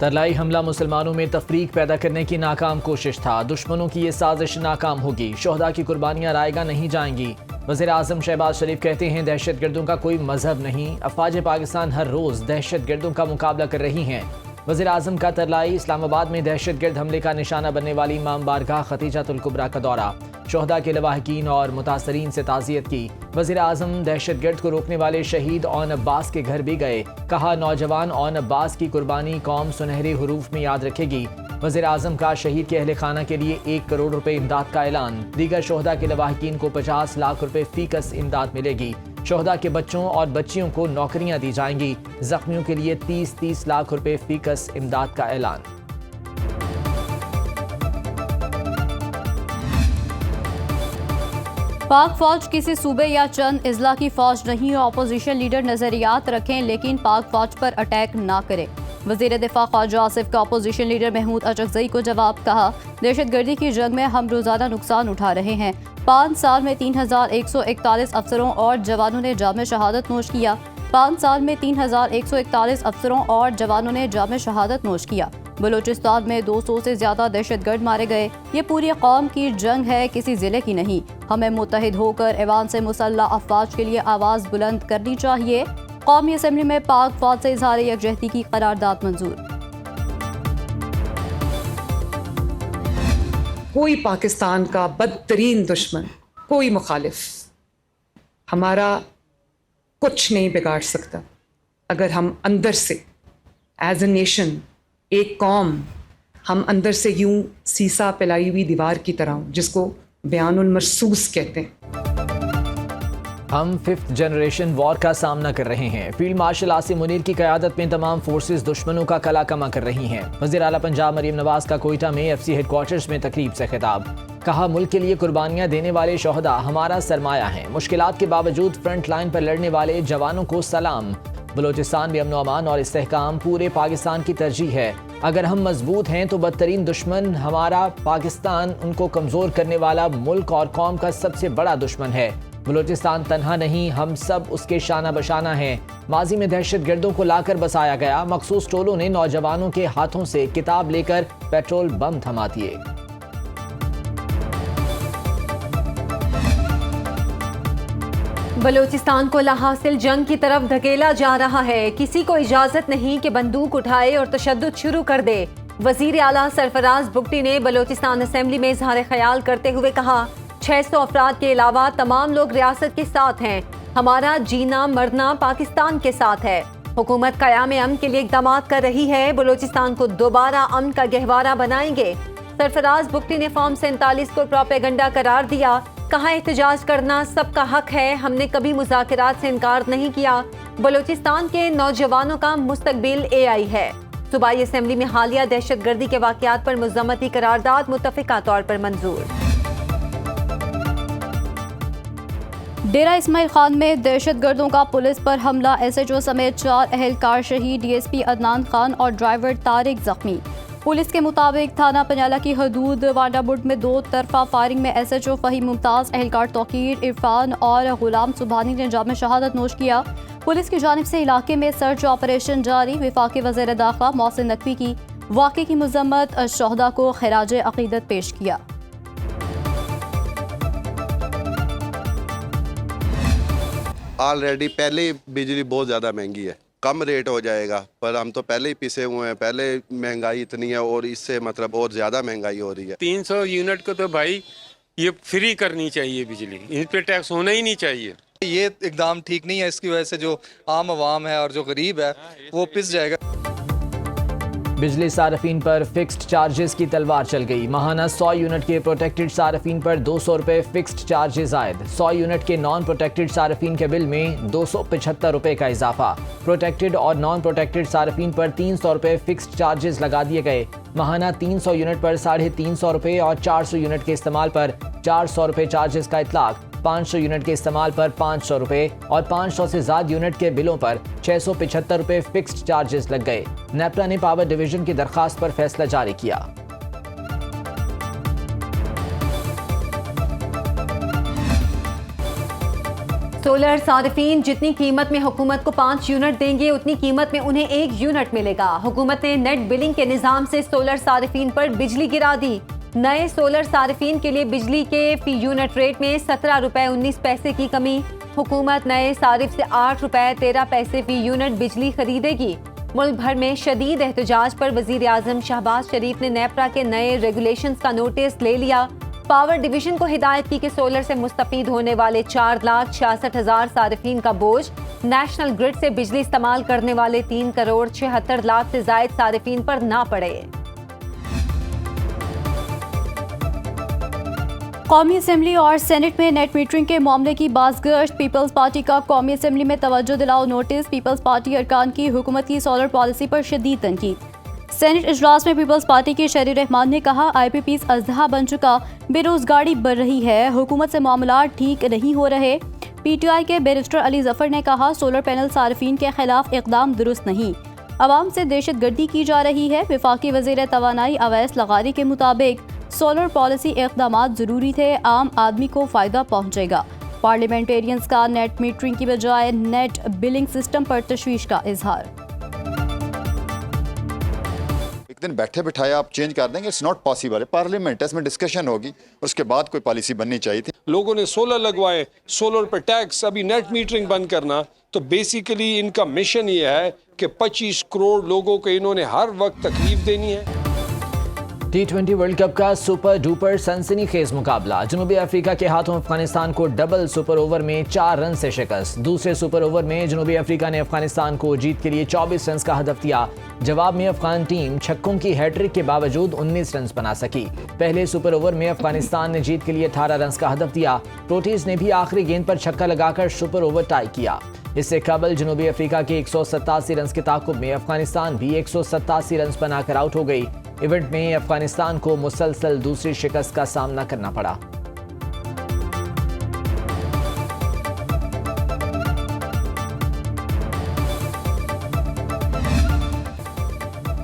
तरलाई हमला मुसलमानों में तफरीक पैदा करने की नाकाम कोशिश था। दुश्मनों की ये साजिश नाकाम होगी। शोहदा की कुर्बानियां रायगा नहीं जाएंगी। वज़ीर आज़म शहबाज शरीफ कहते हैं दहशत गर्दों का कोई मजहब नहीं। अफवाज पाकिस्तान हर रोज़ दहशत गर्दों का मुकाबला कर रही हैं। वज़ीर आज़म का तरलाई इस्लामाबाद में दहशत गर्द हमले का निशाना बनने वाली इमाम बारगाह खतीजतुल कुबरा का दौरा। शोहदा के लवाहकीन और मुतासरीन से ताज़ियत की। वज़ीर आज़म दहशत गर्द को रोकने वाले शहीद ओन अब्बास के घर भी गए। कहा नौजवान ओन अब्बास की कुर्बानी कौम सुनहरे हरूफ में याद रखेगी। वज़ीर आज़म का शहीद के अहले खाना के लिए 1 करोड़ रुपए इमदाद का ऐलान। दीगर शोहदा के लवाहकीन को 50 लाख रुपए फीकस इमदाद मिलेगी। शोहदा के बच्चों और बच्चियों को नौकरियां दी जाएंगी। जख्मियों के लिए 30-30 लाख रुपए फीकस इमदाद का ऐलान। पाक फौज किसी सूबे या चंद इजला की फौज नहीं। ऑपोजिशन लीडर नजरियात रखें लेकिन पाक फौज पर अटैक ना करें। वजीर दिफा ख्वाजा आसिफ का अपोजिशन लीडर महमूद अचकजई को जवाब। कहा दहशत गर्दी की जंग में हम रोजाना नुकसान उठा रहे हैं। 5 साल में 3141 अफसरों और जवानों ने जाम शहादत नोश किया। 5 साल में 3141 अफसरों और जवानों ने जाम शहादत नोश किया। बलूचिस्तान में 200 से ज्यादा दहशतगर्द मारे गए। ये पूरी कौम की जंग है, किसी जिले की नहीं। हमें मुत्तहिद होकर ऐवान से मुसल्लह अफवाज के लिए आवाज़ बुलंद करनी चाहिए। कौमी असम्बली में पाक फौज से इजहार यकजहती की करारदाद मंजूर। कोई पाकिस्तान का बदतरीन दुश्मन, कोई मुखालिफ हमारा कुछ नहीं बिगाड़ सकता अगर हम अंदर से एज ए नेशन, एक कौम, हम अंदर से यूं सीसा पिलाई हुई दीवार की तरह हूं, जिसको बयानुल मरसूस कहते हैं। हम 5th जनरेशन वॉर का सामना कर रहे हैं। फील्ड मार्शल आसिम मुनीर की क़यादत में तमाम फोर्सेस दुश्मनों का कला कमा कर रही हैं। वज़ीर आला पंजाब मरीम नवाज का कोयटा में FC हेडक्वार्टर्स में तकरीब से खिताब। कहा मुल्क के लिए कुर्बानियां देने वाले शोहदा हमारा सरमाया हैं। मुश्किलात के बावजूद फ्रंट लाइन पर लड़ने वाले जवानों को सलाम। बलूचिस्तान में अमन अमान और इस्तेहकाम पूरे पाकिस्तान की तरजीह है। अगर हम मजबूत हैं तो बदतरीन दुश्मन हमारा पाकिस्तान, उनको कमज़ोर करने वाला मुल्क और कौम का सबसे बड़ा दुश्मन है। बलूचिस्तान तन्हा नहीं, हम सब उसके शाना बशाना हैं। माजी में दहशत गर्दों को लाकर बसाया गया। मखसूस टोलों ने नौजवानों के हाथों से किताब लेकर पेट्रोल बम थमा दिए। बलूचिस्तान को लाहासिल जंग की तरफ धकेला जा रहा है। किसी को इजाजत नहीं कि बंदूक उठाए और तशद्दुद शुरू कर दे। वजीर आला सरफराज बुगटी ने बलूचिस्तान असेंबली में इजहार ख्याल करते हुए कहा 600 अफराद के अलावा तमाम लोग रियासत के साथ हैं। हमारा जीना मरना पाकिस्तान के साथ है। हुकूमत क़याम अमन के लिए इक़दाम कर रही है। बलूचिस्तान को दोबारा अमन का गहवारा बनाएंगे। सरफराज बुगटी ने फॉर्म 47 को प्रोपेगेंडा करार दिया। कहा एहतजाज करना सबका हक है। हमने कभी मुज़ाकरात से इनकार नहीं किया। बलूचिस्तान के नौजवानों का मुस्तकबिल AI है। सूबाई असेंबली में हालिया दहशत गर्दी के वाक़यात पर मुज़म्मती करारदाद मुत्तफ़िका तौर पर मंजूर। डेरा इस्माइल खान में दहशत गर्दों का पुलिस पर हमला। SHO समेत 4 अहलकार शहीद। DSP अदनान खान और ड्राइवर तारिक जख्मी। पुलिस के मुताबिक थाना पंजाला की हदूद वांडाबुड में 2 तरफा फायरिंग में SHO फ़हीम मुमताज़, अहलकार तौकीर इरफान और गुलाम सुबहानी ने जाम शहादत नोश किया। पुलिस की जानिब से इलाके में सर्च ऑपरेशन जारी। वफाकी वज़ीर दाखिला मोहसिन नकवी की वाक़े की मज़म्मत। शोहदा को खिराज अक़ीदत पेश किया। ऑलरेडी पहले ही बिजली बहुत ज़्यादा महंगी है। कम रेट हो जाएगा, पर हम तो पहले ही पिसे हुए हैं। पहले महंगाई इतनी है और इससे मतलब और ज़्यादा महंगाई हो रही है। 300 यूनिट को तो भाई ये फ्री करनी चाहिए बिजली, इन पे टैक्स होना ही नहीं चाहिए। ये एकदम ठीक नहीं है। इसकी वजह से जो आम आवाम है और जो गरीब है वो पिस जाएगा। बिजली सार्फिन पर फिक्स्ड चार्जेस की तलवार चल गई। माहाना 100 यूनिट के प्रोटेक्टेड सार्फिन पर 200 रुपए फिक्स्ड चार्जेस आयद। 100 यूनिट के नॉन प्रोटेक्टेड सार्फिन के बिल में 275 रुपए का इजाफा। प्रोटेक्टेड और नॉन प्रोटेक्टेड सार्फिन पर 300 रुपए फिक्स्ड चार्जेस लगा दिए गए। माहाना 300 यूनिट पर 350 रुपए और 400 यूनिट के इस्तेमाल पर 400 रुपए चार्जेस का इतलाक। 500 यूनिट के इस्तेमाल पर 500 रुपए और 500 से ज़्यादा यूनिट के बिलों पर 675 रुपए फिक्स्ड चार्जेस लग गए। नेपरा ने पावर डिवीजन की दरखास्त पर फैसला जारी किया। सोलर सारिफीन जितनी कीमत में हुकूमत को 5 यूनिट देंगे उतनी कीमत में उन्हें 1 यूनिट मिलेगा। हुकूमत ने नेट बिलिंग के निज़ाम से सोलर सारिफीन पर बिजली गिरा दी। नए सोलर सारिफीन के लिए बिजली के फी यूनिट रेट में 17 रुपए 19 पैसे की कमी। हुकूमत नए सारिफ से 8 रुपए 13 पैसे फी यूनिट बिजली खरीदेगी। मुल्क भर में शदीद एहतजाज पर वजीर आजम शहबाज शरीफ ने नेपरा के नए रेगुलेशंस का नोटिस ले लिया। पावर डिवीजन को हिदायत की कि सोलर से मुस्तफीद होने वाले 4,66,000 सारिफीन का बोझ नेशनल ग्रिड से बिजली इस्तेमाल करने वाले 3,76,00,000 से जायद सारिफीन पर ना पड़े। कौमी असम्बली और सेनेट में नेट मीटरिंग के मामले की बाज़गश्त। पीपल्स पार्टी का कौमी असम्बली में तवज्जो दिलाओ नोटिस। पीपल्स पार्टी अरकान की हुकूमत की सोलर पॉलिसी पर शदीद तनकीद। सेनेट इजलास में पीपल्स पार्टी के शहरी रहमान ने कहा IPPs अजहा बन चुका, बेरोजगारी बढ़ रही है, हुकूमत से मामला ठीक नहीं हो रहे। PTI के बैरिस्टर अली जफर ने कहा सोलर पैनल सार्फिन के खिलाफ इकदाम दुरुस्त नहीं, अवाम से दहशत गर्दी की जा रही है। वफाकी वज़ीर तवानाई अवैस लगारी के मुताबिक सोलर पॉलिसी इक़दामात ज़रूरी थे, आम आदमी को फ़ायदा पहुँचेगा। पार्लियामेंटेरियंस का नेट मीटरिंग की बजाय नेट बिलिंग सिस्टम पर तशवीश का इजहार। एक दिन बैठे बिठाए आप चेंज कर देंगे, इट्स नॉट पॉसिबल है। पार्लियामेंट है, इसमें डिस्कशन होगी, उसके बाद कोई पॉलिसी बननी चाहिए थी। लोगों ने सोलर लगवाए, सोलर पर टैक्स, अभी नेट मीटरिंग बंद करना, तो बेसिकली इनका मिशन ये है कि 25 करोड़ लोगों को इन्होंने हर वक्त तकलीफ देनी है। T20 वर्ल्ड कप का सुपर डुपर सनसनीखेज मुकाबला। जनूबी अफ्रीका के हाथों अफगानिस्तान को डबल सुपर ओवर में 4 रन से शिकस्त। दूसरे सुपर ओवर में जनूबी अफ्रीका ने अफगानिस्तान को जीत के लिए 24 रन का हदफ दिया। जवाब में अफगान टीम छक्कों की हैट्रिक के बावजूद 19 रन बना सकी। पहले सुपर ओवर में अफगानिस्तान ने जीत के लिए 18 रन का हदफ दिया। प्रोटीज ने भी आखिरी गेंद पर छक्का लगाकर सुपर ओवर टाई किया। इससे कबल जनूबी अफ्रीका के 187 रन के ताकुब में अफगानिस्तान भी 187 रन बनाकर आउट हो गई। इवेंट में अफगानिस्तान को मुसलसल दूसरी शिकस्त का सामना करना पड़ा।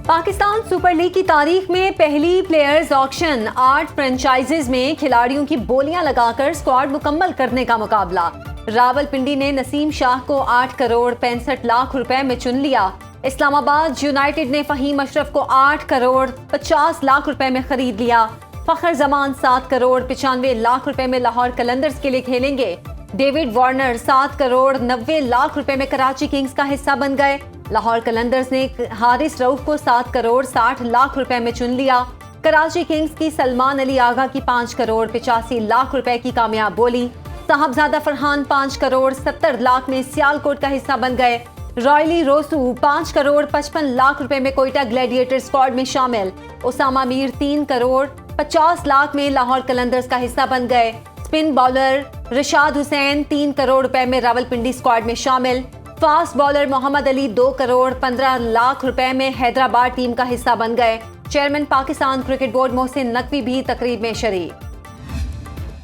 पाकिस्तान सुपर लीग की तारीख में पहली प्लेयर्स ऑक्शन, 8 फ्रेंचाइजेज में खिलाड़ियों की बोलियां लगाकर स्क्वाड मुकम्मल करने का मुकाबला। रावलपिंडी ने नसीम शाह को 8 करोड़ 65 लाख रुपए में चुन लिया। इस्लामाबाद यूनाइटेड ने फहीम अशरफ को 8 करोड़ 50 लाख रुपए में खरीद लिया। फखर जमान 7 करोड़ 95 लाख रुपए में लाहौर कलंदर्स के लिए खेलेंगे। डेविड वार्नर 7 करोड़ 90 लाख रुपए में कराची किंग्स का हिस्सा बन गए। लाहौर कलंदर्स ने हारिस रऊफ को 7 करोड़ 60 लाख रुपए में चुन लिया। कराची किंग्स की सलमान अली आगा की 5 करोड़ 85 लाख रुपए की कामयाब बोली। साहबजादा फरहान 5 करोड़ 70 लाख में सियालकोट का हिस्सा बन गए। रॉयली रोसू 5 करोड़ 55 लाख रुपए में कोयटा ग्लैडिएटर स्क्वाड में शामिल। उसामा मीर 3 करोड़ 50 लाख में लाहौर कलंदर्स का हिस्सा बन गए। स्पिन बॉलर रिशाद हुसैन 3 करोड़ रुपए में रावलपिंडी स्क्वाड में शामिल। फास्ट बॉलर मोहम्मद अली 2 करोड़ 15 लाख रुपए में हैदराबाद टीम का हिस्सा बन गए। Chairman Pakistan cricket board Mohsin Naqvi भी तकरीब में शरीक।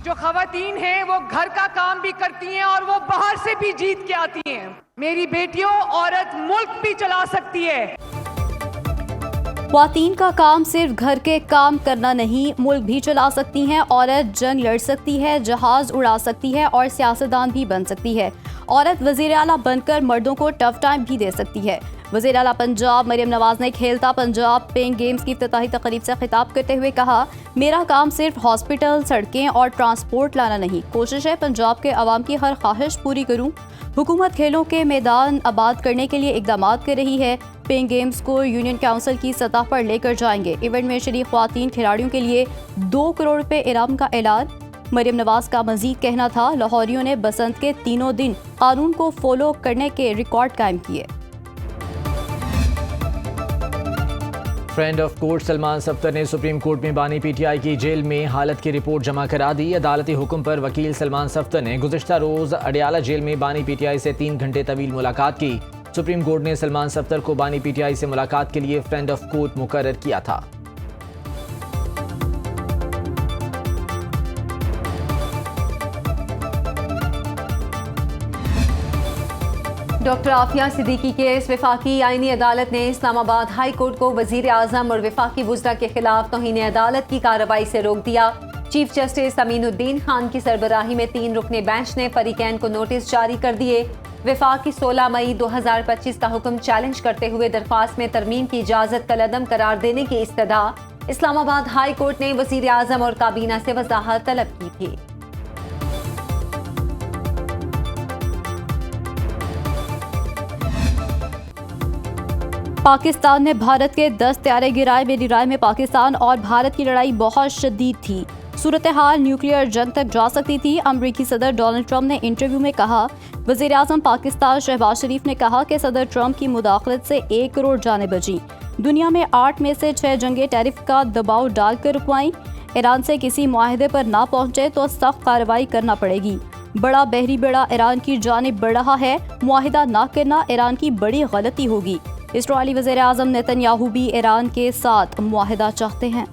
जो खवातीन हैं वो घर का काम भी करती हैं और वो बाहर से भी जीत के आती हैं। मेरी बेटियों, औरत मुल्क भी चला सकती है। ख्वातीन का काम सिर्फ घर के काम करना नहीं, मुल्क भी चला सकती हैं। औरत जंग लड़ सकती है, जहाज उड़ा सकती है और सियासतदान भी बन सकती है। औरत वज़ीर आला बनकर मर्दों को टफ टाइम भी दे सकती है। वज़ीर आला पंजाब मरियम नवाज ने खेलता पंजाब पेइंग गेम्स की इफ्तिताही तकरीब से खिताब करते हुए कहा, मेरा काम सिर्फ हॉस्पिटल, सड़कें और ट्रांसपोर्ट लाना नहीं, कोशिश है पंजाब के अवाम की हर ख्वाहिश पूरी करूं। हुकूमत खेलों के मैदान आबाद करने के लिए इकदाम कर रही है। पेइंग गेम्स को यूनियन काउंसिल की सतह पर लेकर जाएंगे। इवेंट में शरीक ख्वातीन खिलाड़ियों के लिए 2 करोड़ रुपए इनाम का ऐलान। मरियम नवाज का मजीद कहना था, लाहौरियों ने बसंत के तीनों दिन कानून को फॉलो करने के रिकॉर्ड कायम किए। Friend of court Salman Safdar ने सुप्रीम कोर्ट में बानी PTI की जेल में हालत की रिपोर्ट जमा करा दी। अदालती हुक्म पर वकील सलमान सफ्तर ने गुज़िश्ता रोज़ अडियाला जेल में बानी PTI से 3 घंटे तवील मुलाकात की। सुप्रीम कोर्ट ने सलमान सफ्तर को बानी PTI से मुलाकात के लिए फ्रेंड ऑफ कोर्ट मुकर्रर किया था। Doctor Aafia Siddiqui case. वफाकी आईनी अदालत ने इस्लामाबाद हाई कोर्ट को वजीर आजम और वफाकी वुज़रा के खिलाफ तौहीन अदालत की कार्रवाई से रोक दिया। चीफ जस्टिस अमीनुद्दीन खान की सरबराही में 3 रुकने बेंच ने फरीकैन को नोटिस जारी कर दिए। वफाक की 16 मई 2025 का हुक्म चैलेंज करते हुए दरख्वास्त में तरमीम की इजाज़त कलअदम करार देने की इस्तदा इस्लामाबाद हाई कोर्ट ने वज़ीर आज़म और काबीना से वजाहत तलब की थी। पाकिस्तान ने भारत के 10 त्यारे गिराए। मेरी राय में पाकिस्तान और भारत की लड़ाई बहुत शदीद थी। सूरत हाल न्यूक्लियर जंग तक जा सकती थी। अमरीकी सदर डोनाल्ड ट्रंप ने इंटरव्यू में कहा। वज़ीर आज़म पाकिस्तान शहबाज शरीफ ने कहा कि सदर ट्रंप की मुदाखलत से 1 करोड़ जानें बची। दुनिया में 8 में से 6 जंगें टैरिफ का दबाव डालकर रुकवाईं। ईरान से किसी मुआहदे पर ना पहुंचे तो सख्त कार्रवाई करना पड़ेगी। बड़ा बहरी बेड़ा ईरान की जानिब बढ़ रहा है। मुआहदा ना करना ईरान की बड़ी गलती होगी। इस्राईली वज़ीर आज़म नेतन्याहू भी ईरान के साथ मुआहदा चाहते हैं।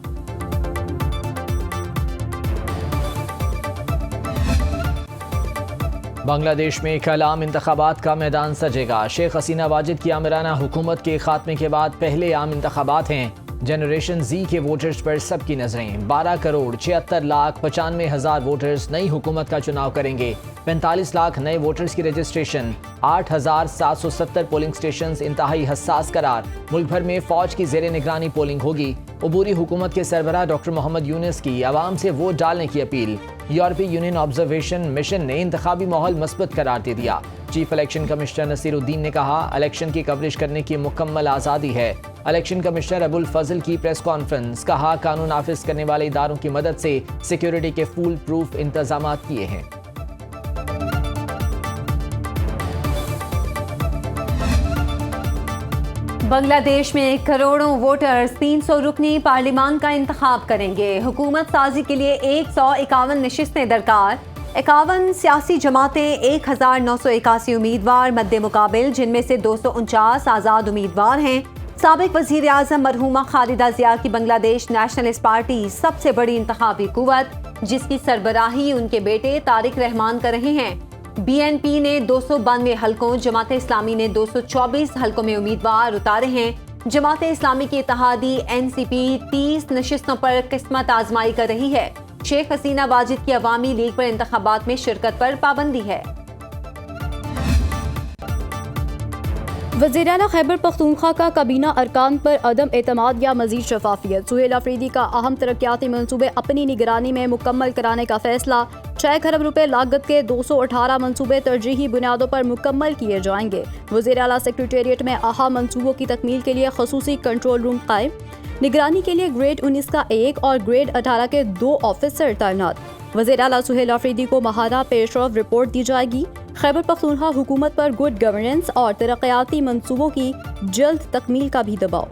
बांग्लादेश में कल आम इंतखाबात का मैदान सजेगा। शेख हसीना वाजिद की आमिराना हुकूमत के खात्मे के बाद पहले आम इंतखाबात हैं। जनरेशन जी के वोटर्स पर सबकी नजरें। 12 करोड़ 76 लाख 95 हजार वोटर्स नई हुकूमत का चुनाव करेंगे। 45 लाख नए वोटर्स की रजिस्ट्रेशन। 8,770 पोलिंग स्टेशन इंतहाई हसास करार। मुल्क भर में फौज की जेर निगरानी पोलिंग होगी। अबूरी हुकूमत के सरबराह डॉक्टर मोहम्मद यूनुस की आवाम से वोट डालने की अपील। यूरोपीय यूनियन ऑब्जर्वेशन मिशन ने इंतखाबी माहौल मस्बत करार दे दिया। चीफ इलेक्शन कमिश्नर नसीरुद्दीन ने कहा, इलेक्शन की कवरेज करने की मुकम्मल आज़ादी है। इलेक्शन कमिश्नर अबुल फजल की प्रेस कॉन्फ्रेंस। कहा, कानून नाफिज करने वाले इदारों की मदद से सिक्योरिटी के फुल प्रूफ इंतजाम किए हैं। बांग्लादेश में करोड़ों वोटर्स 300 रुकनी पार्लिमान का इंतखाब करेंगे। हुकूमत साजी के लिए 151 नशिस्तें दरकार। 51 सियासी जमातें, 1981 उम्मीदवार मद्दे मुकाबिल, जिनमें से 249 आज़ाद उम्मीदवार हैं। साबिक वज़ीर आज़म मरहूमा खालिदा ज़िया की बांग्लादेश नेशनलिस्ट पार्टी सबसे बड़ी इंतखाबी कुव्वत, जिसकी सरबराही उनके बेटे तारिक रहमान कर रहे हैं। BNP ने 292 हलकों, जमात इस्लामी ने 224 हलकों में उम्मीदवार उतारे हैं। जमात इस्लामी की इत्तेहादी NCP 30 नशिस्तों पर किस्मत आजमाई कर रही है। शेख हसीना वाजिद की अवामी लीग पर इंतखाबात में शिरकत पर पाबंदी है। वज़ीर आला खैबर पख्तूनख्वा का काबीना अरकान पर अदम एतमाद या मजीद शफाफियत। सुहेल अफरीदी का अहम तरक्याती मंसूबे अपनी निगरानी में मुकम्मल कराने का फैसला। 6 खरब रुपए लागत के 218 मंसूबे तरजीही बुनियादों पर मुकम्मल किए जाएंगे। वज़ीर आला सेक्रेटेरिएट में अहम मंसूबों की तकमील के लिए खसूसी कंट्रोल रूम कायम। निगरानी के लिए ग्रेड 19 का 1 और ग्रेड 18 के 2 ऑफिसर तैनात। वज़ीर आला सुहेल अफरीदी को माहाना पेशरफ रिपोर्ट दी जाएगी। खैबर पख्तूनख्वा हुकूमत पर गुड गवर्नेंस और तरक्याती मंसूबों की जल्द तकमील का भी दबाव।